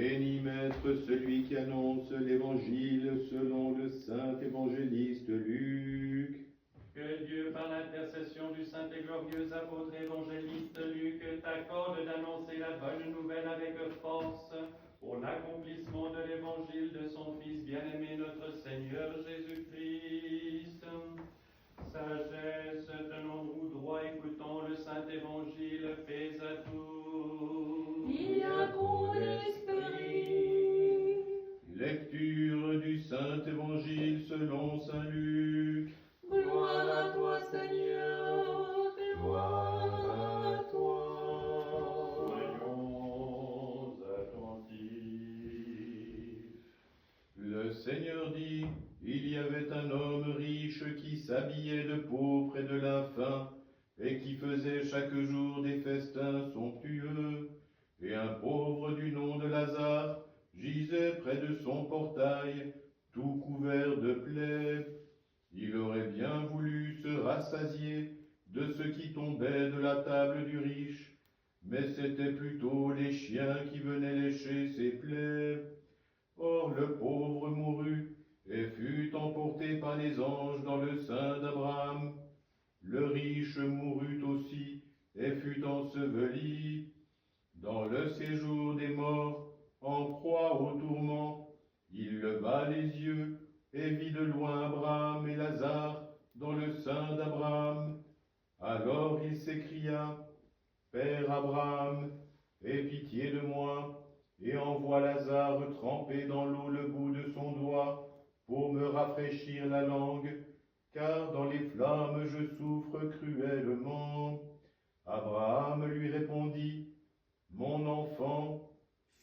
Béni Maître, celui qui annonce l'Évangile selon le saint évangéliste Luc. Que Dieu, par l'intercession du saint et glorieux apôtre évangéliste Luc, t'accorde d'annoncer la bonne nouvelle avec force pour l'accomplissement de l'évangile de son Fils bien-aimé, notre Seigneur Jésus-Christ. Sagesse, tenons-nous droit, écoutons le saint évangile, paix à tous. Il y a ton esprit. Lecture du saint évangile selon saint Luc. Gloire à toi, Seigneur, gloire à toi. Soyons attentifs. Le Seigneur dit, il y avait un homme riche qui s'habillait de pourpre et de lin fin, et qui faisait chaque jour des festins somptueux. Et un pauvre du nom de Lazare gisait près de son portail, tout couvert de plaies. Il aurait bien voulu se rassasier de ce qui tombait de la table du riche, mais c'étaient plutôt les chiens qui venaient lécher ses plaies. Or le pauvre mourut et fut emporté par les anges dans le sein d'Abraham. Le riche mourut aussi et fut enseveli. Dans le séjour des morts, en proie au tourment, il leva les yeux et vit de loin Abraham et Lazare dans le sein d'Abraham. Alors il s'écria, « Père Abraham, aie pitié de moi, et envoie Lazare tremper dans l'eau le bout de son doigt pour me rafraîchir la langue, car dans les flammes je souffre cruellement. » Abraham lui répondit, « Mon enfant,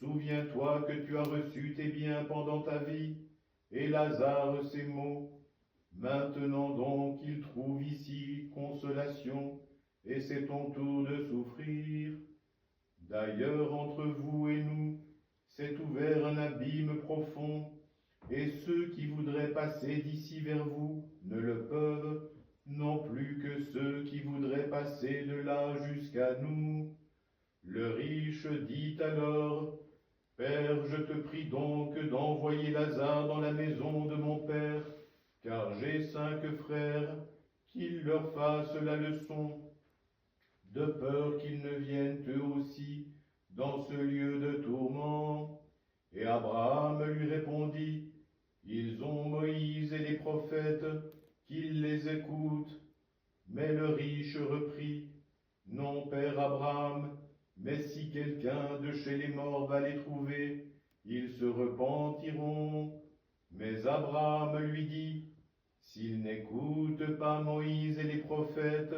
souviens-toi que tu as reçu tes biens pendant ta vie, et Lazare ses maux. Maintenant donc il trouve ici consolation, et c'est ton tour de souffrir. D'ailleurs entre vous et nous s'est ouvert un abîme profond, et ceux qui voudraient passer d'ici vers vous ne le peuvent, non plus que ceux qui voudraient passer de là jusqu'à nous. » Le riche dit alors, « Père, je te prie donc d'envoyer Lazare dans la maison de mon père, car j'ai 5 frères, qu'il leur fasse la leçon, de peur qu'ils ne viennent eux aussi dans ce lieu de tourment. » Et Abraham lui répondit, « Ils ont Moïse et les prophètes, qu'ils les écoutent. » Mais le riche reprit, « Non, père Abraham, mais si quelqu'un de chez les morts va les trouver, ils se repentiront. » Mais Abraham lui dit, « S'ils n'écoutent pas Moïse et les prophètes,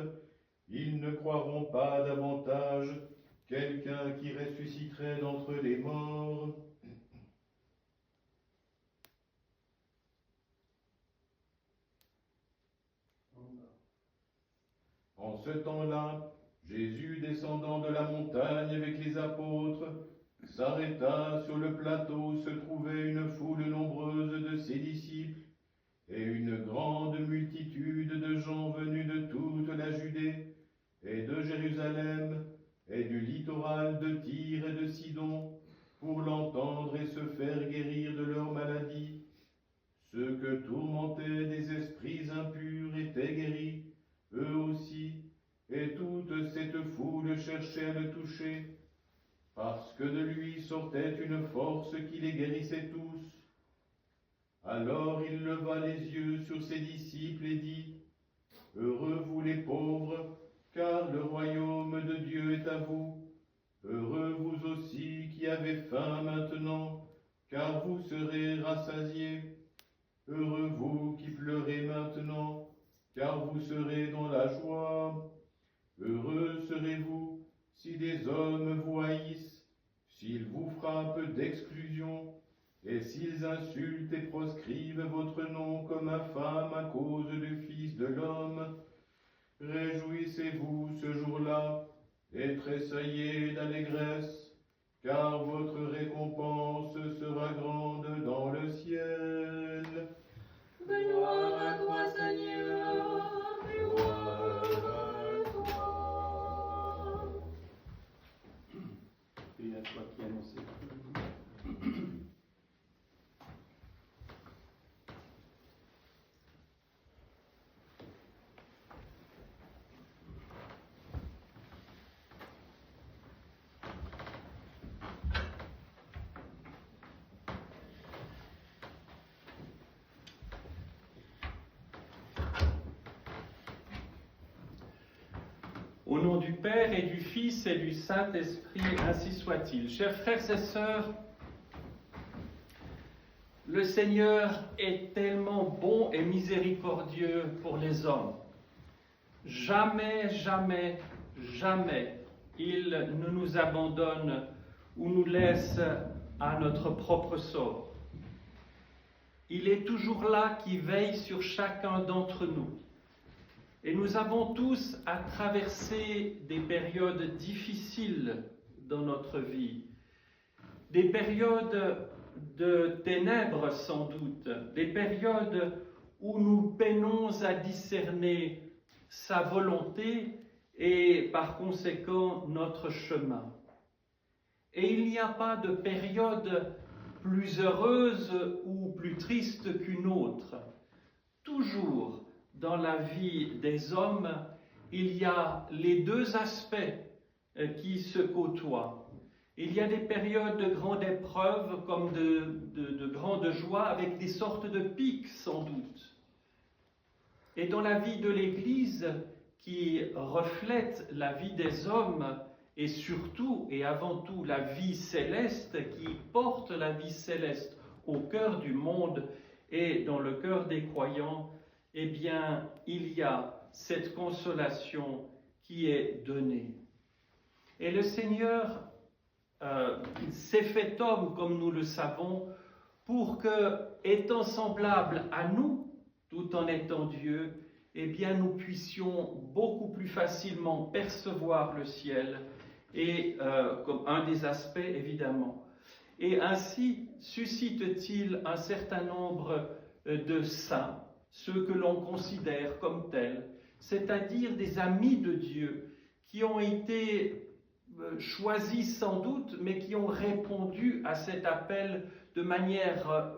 ils ne croiront pas davantage quelqu'un qui ressusciterait d'entre les morts. » En ce temps-là, Jésus, descendant de la montagne avec les apôtres, s'arrêta. Sur le plateau se trouvait une foule nombreuse de ses disciples et une grande multitude de gens venus de toute la Judée et de Jérusalem et du littoral de Tyr et de Sidon pour l'entendre et se faire guérir de leurs maladies. Ceux que tourmentaient des esprits impurs étaient guéris, eux aussi, et toute cette foule cherchait à le toucher, parce que de lui sortait une force qui les guérissait tous. Alors il leva les yeux sur ses disciples et dit, « Heureux vous les pauvres, car le royaume de Dieu est à vous. Heureux vous aussi qui avez faim maintenant, car vous serez rassasiés. Heureux vous qui pleurez maintenant, car vous serez dans la joie. Heureux serez-vous si des hommes vous haïssent, s'ils vous frappent d'exclusion, et s'ils insultent et proscrivent votre nom comme infâme à cause du Fils de l'homme. Réjouissez-vous ce jour-là, et tressaillez d'allégresse, car votre récompense sera grande dans le ciel. Gloire à toi, Seigneur, gloire à toi. Et à toi qui annonçais. Au nom du Père et du Fils et du Saint-Esprit, ainsi soit-il. Chers frères et sœurs, le Seigneur est tellement bon et miséricordieux pour les hommes. Jamais, jamais, jamais il ne nous abandonne ou nous laisse à notre propre sort. Il est toujours là qui veille sur chacun d'entre nous. Et nous avons tous à traverser des périodes difficiles dans notre vie, des périodes de ténèbres sans doute, des périodes où nous peinons à discerner sa volonté et par conséquent notre chemin. Et il n'y a pas de période plus heureuse ou plus triste qu'une autre. Toujours dans la vie des hommes, il y a les deux aspects qui se côtoient. Il y a des périodes de grande épreuve comme de grande joie avec des sortes de pics sans doute. Et dans la vie de l'Église qui reflète la vie des hommes et surtout et avant tout la vie céleste, qui porte la vie céleste au cœur du monde et dans le cœur des croyants, eh bien, il y a cette consolation qui est donnée. Et le Seigneur s'est fait homme, comme nous le savons, pour que, étant semblable à nous, tout en étant Dieu, eh bien, nous puissions beaucoup plus facilement percevoir le ciel, et comme un des aspects, évidemment. Et ainsi suscite-t-il un certain nombre de saints, ceux que l'on considère comme tels, c'est-à-dire des amis de Dieu, qui ont été choisis sans doute, mais qui ont répondu à cet appel de manière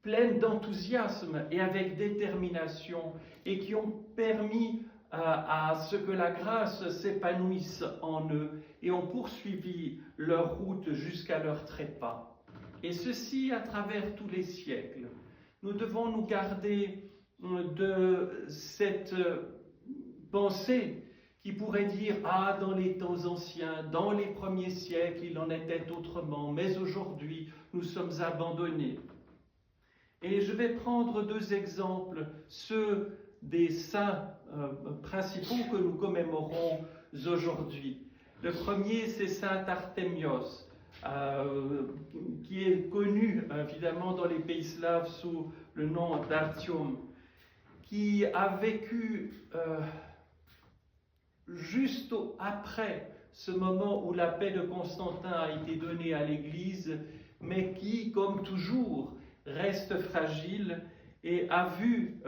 pleine d'enthousiasme et avec détermination, et qui ont permis à ce que la grâce s'épanouisse en eux, et ont poursuivi leur route jusqu'à leur trépas. Et ceci à travers tous les siècles. Nous devons nous garder de cette pensée qui pourrait dire « Ah, dans les temps anciens, dans les premiers siècles, il en était autrement, mais aujourd'hui, nous sommes abandonnés. » Et je vais prendre deux exemples, ceux des saints principaux que nous commémorons aujourd'hui. Le premier, c'est saint Artémios, qui est connu évidemment dans les pays slaves sous le nom d'Artium, qui a vécu juste après ce moment où la paix de Constantin a été donnée à l'Église, mais qui, comme toujours, reste fragile et a vu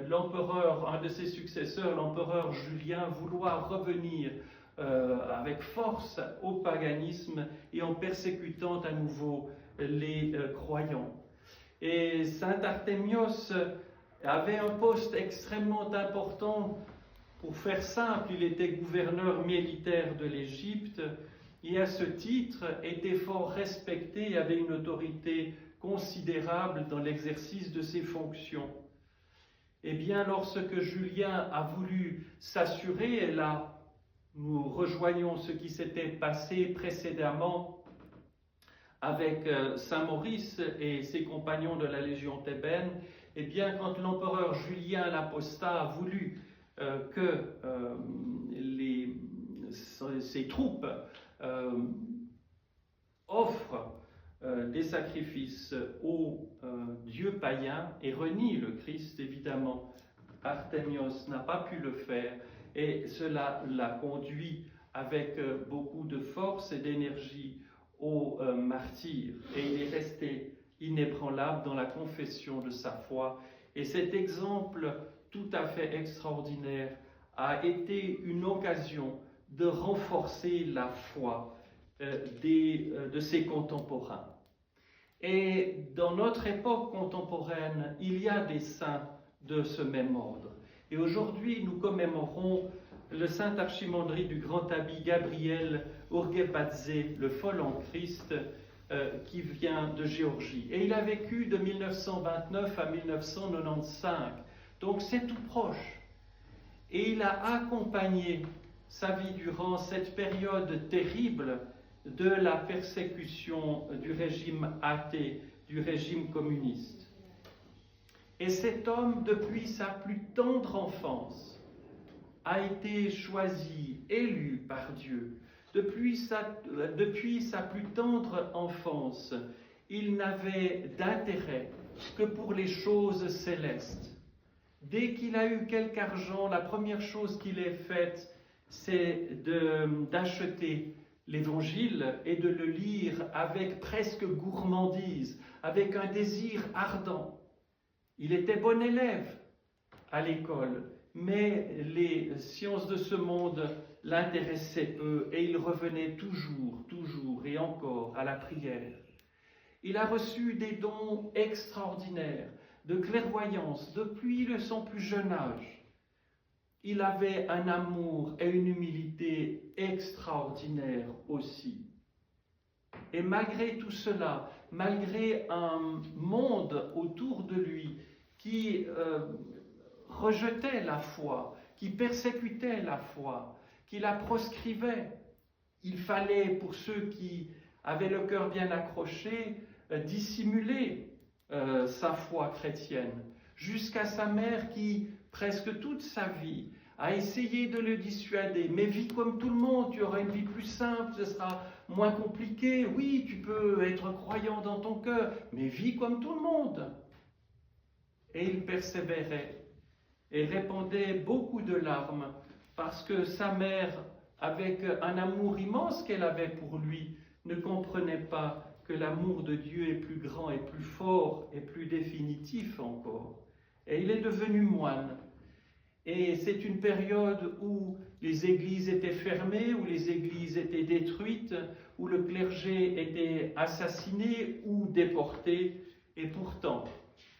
l'empereur, un de ses successeurs, l'empereur Julien, vouloir revenir avec force au paganisme et en persécutant à nouveau les croyants. Et saint Artémios avait un poste extrêmement important. Pour faire simple, il était gouverneur militaire de l'Égypte et à ce titre était fort respecté et avait une autorité considérable dans l'exercice de ses fonctions. Eh bien, lorsque Julien a voulu s'assurer, et là nous rejoignons ce qui s'était passé précédemment avec saint Maurice et ses compagnons de la Légion thébaine, eh bien, quand l'empereur Julien l'Apostat a voulu que ses troupes offrent des sacrifices aux dieux païens et renient le Christ, évidemment, Artémios n'a pas pu le faire et cela l'a conduit avec beaucoup de force et d'énergie au martyre. Et il est resté inébranlable dans la confession de sa foi. Et cet exemple tout à fait extraordinaire a été une occasion de renforcer la foi de ses contemporains. Et dans notre époque contemporaine, il y a des saints de ce même ordre. Et aujourd'hui, nous commémorons le saint archimandrit du Grand Abbé Gabriel Urgepadze, le fol en Christ, qui vient de Géorgie. Et il a vécu de 1929 à 1995, donc c'est tout proche. Et il a accompagné sa vie durant cette période terrible de la persécution du régime athée, du régime communiste. Et cet homme, depuis sa plus tendre enfance, a été choisi, élu par Dieu. Depuis sa plus tendre enfance, il n'avait d'intérêt que pour les choses célestes. Dès qu'il a eu quelque argent, la première chose qu'il ait faite, c'est d'acheter l'Évangile et de le lire avec presque gourmandise, avec un désir ardent. Il était bon élève à l'école, mais les sciences de ce monde l'intéressaient peu et il revenait toujours et encore à la prière. Il a reçu des dons extraordinaires de clairvoyance depuis son plus jeune âge. Il avait un amour et une humilité extraordinaires aussi. Et malgré tout cela, malgré un monde autour de lui qui rejetait la foi, qui persécutait la foi, qui la proscrivait, il fallait, pour ceux qui avaient le cœur bien accroché, dissimuler sa foi chrétienne, jusqu'à sa mère qui, presque toute sa vie, a essayé de le dissuader. Mais vis comme tout le monde, tu auras une vie plus simple, ce sera moins compliqué. Oui, tu peux être croyant dans ton cœur, mais vis comme tout le monde. Et il persévérait et répandait beaucoup de larmes parce que sa mère, avec un amour immense qu'elle avait pour lui, ne comprenait pas que l'amour de Dieu est plus grand et plus fort et plus définitif encore. Et il est devenu moine. Et c'est une période où les églises étaient fermées, où les églises étaient détruites, où le clergé était assassiné ou déporté. Et pourtant,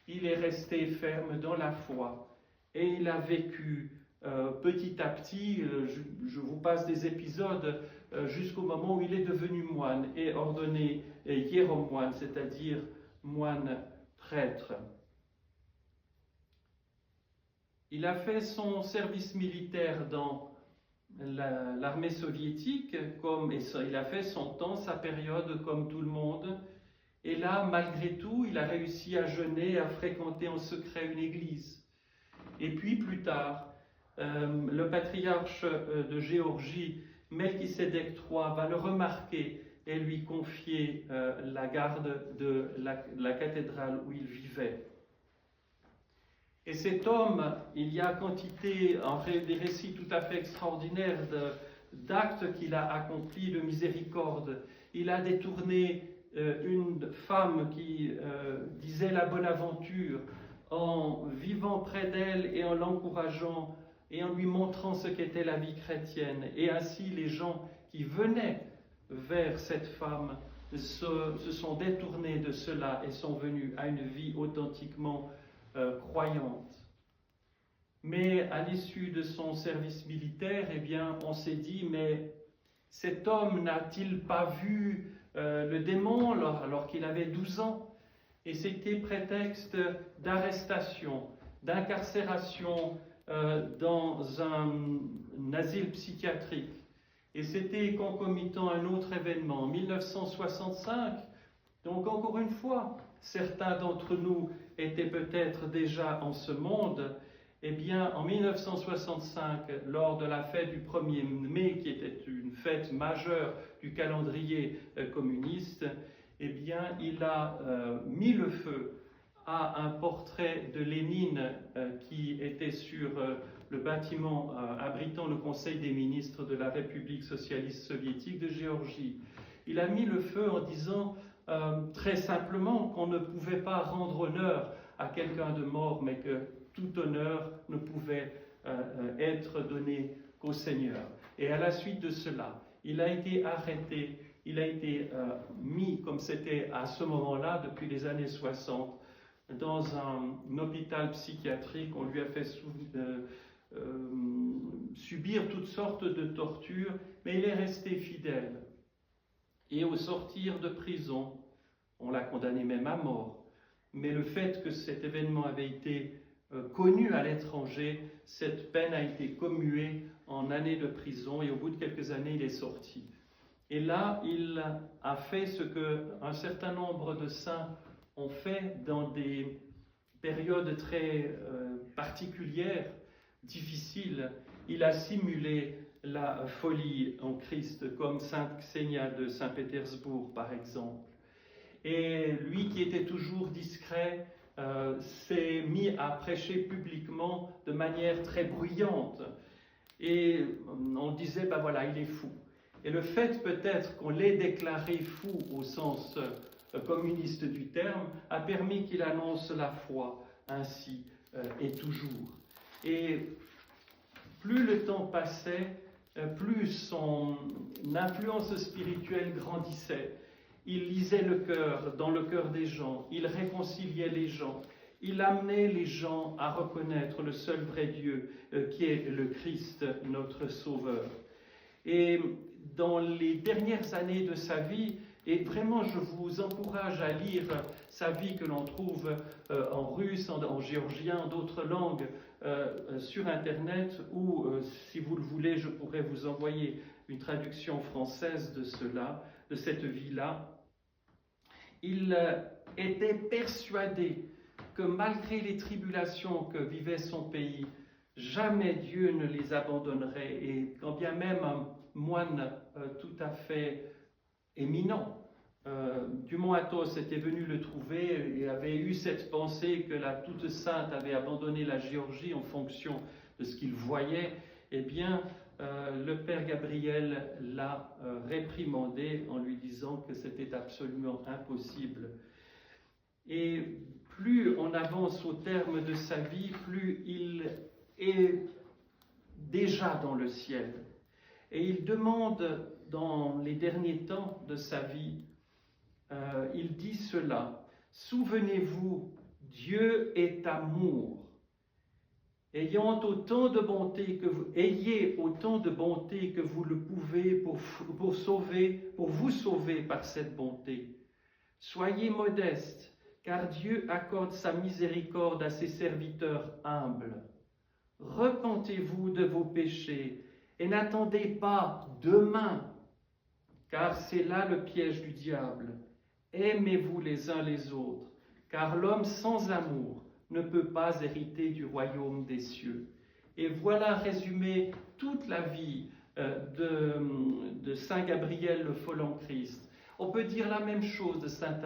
il est resté ferme dans la foi. Et il a vécu petit à petit, je vous passe des épisodes, jusqu'au moment où il est devenu moine et ordonné hiéromoine, c'est-à-dire moine prêtre. Il a fait son service militaire dans l'armée soviétique, il a fait son temps, sa période comme tout le monde. Et là, malgré tout, il a réussi à jeûner, à fréquenter en secret une église. Et puis plus tard, le patriarche de Géorgie, Melchisédek III, va le remarquer et lui confier la garde de la cathédrale où il vivait. Et cet homme, il y a quantité, des récits tout à fait extraordinaires d'actes qu'il a accomplis de miséricorde. Il a détourné une femme qui disait la bonne aventure en vivant près d'elle et en l'encourageant et en lui montrant ce qu'était la vie chrétienne. Et ainsi, les gens qui venaient vers cette femme se sont détournés de cela et sont venus à une vie authentiquement croyante. Mais à l'issue de son service militaire, eh bien, on s'est dit, mais cet homme n'a-t-il pas vu le démon alors qu'il avait 12 ans? Et c'était prétexte d'arrestation, d'incarcération dans un asile psychiatrique. Et c'était concomitant à un autre événement, en 1965. Donc encore une fois, certains d'entre nous étaient peut-être déjà en ce monde. Eh bien, en 1965, lors de la fête du 1er mai, qui était une fête majeure du calendrier communiste, eh bien, il a mis le feu à un portrait de Lénine qui était sur le bâtiment abritant le Conseil des ministres de la République socialiste soviétique de Géorgie. Il a mis le feu en disant très simplement qu'on ne pouvait pas rendre honneur à quelqu'un de mort, mais que tout honneur ne pouvait être donné qu'au Seigneur. Et à la suite de cela, il a été arrêté, il a été mis, comme c'était à ce moment-là, depuis les années 60, dans un hôpital psychiatrique. On lui a fait subir toutes sortes de tortures, mais il est resté fidèle. Et au sortir de prison, on l'a condamné même à mort, mais le fait que cet événement avait été connu à l'étranger, cette peine a été commuée en années de prison et au bout de quelques années, il est sorti. Et là, il a fait ce qu'un certain nombre de saints ont fait dans des périodes très particulières, difficiles. Il a simulé la folie en Christ, comme Sainte Xenia de Saint-Pétersbourg, par exemple. Et lui qui était toujours discret, s'est mis à prêcher publiquement de manière très bruyante. Et on disait, ben voilà, il est fou. Et le fait peut-être qu'on l'ait déclaré fou au sens communiste du terme a permis qu'il annonce la foi ainsi et toujours. Et plus le temps passait, plus son influence spirituelle grandissait. Il lisait le cœur, dans le cœur des gens, il réconciliait les gens, il amenait les gens à reconnaître le seul vrai Dieu qui est le Christ, notre Sauveur. Et dans les dernières années de sa vie, et vraiment je vous encourage à lire sa vie que l'on trouve en russe, en géorgien, en d'autres langues sur Internet, ou si vous le voulez, je pourrais vous envoyer une traduction française de cela, de cette vie-là. Il était persuadé que malgré les tribulations que vivait son pays, jamais Dieu ne les abandonnerait, et quand bien même un moine tout à fait éminent du Mont Athos était venu le trouver et avait eu cette pensée que la Toute Sainte avait abandonné la Géorgie en fonction de ce qu'il voyait, eh bien le Père Gabriel l'a réprimandé en lui disant que c'était absolument impossible. Et plus on avance au terme de sa vie, plus il est déjà dans le ciel. Et il demande dans les derniers temps de sa vie, il dit cela: souvenez-vous, Dieu est amour. Ayez autant de bonté que vous le pouvez pour vous sauver par cette bonté. Soyez modestes, car Dieu accorde sa miséricorde à ses serviteurs humbles. Repentez-vous de vos péchés et n'attendez pas demain, car c'est là le piège du diable. Aimez-vous les uns les autres, car l'homme sans amour ne peut pas hériter du royaume des cieux. Et voilà résumé toute la vie de Saint Gabriel le Folland Christ. On peut dire la même chose de Saint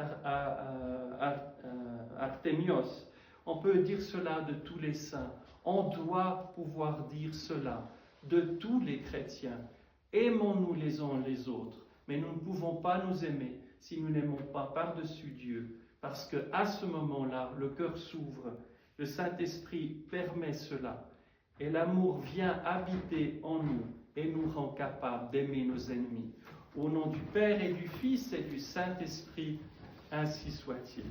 Artémios. On peut dire cela de tous les saints. On doit pouvoir dire cela de tous les chrétiens. Aimons-nous les uns les autres, mais nous ne pouvons pas nous aimer si nous n'aimons pas par-dessus Dieu, parce qu'à ce moment-là, le cœur s'ouvre, le Saint-Esprit permet cela, et l'amour vient habiter en nous et nous rend capables d'aimer nos ennemis. Au nom du Père et du Fils et du Saint-Esprit, ainsi soit-il.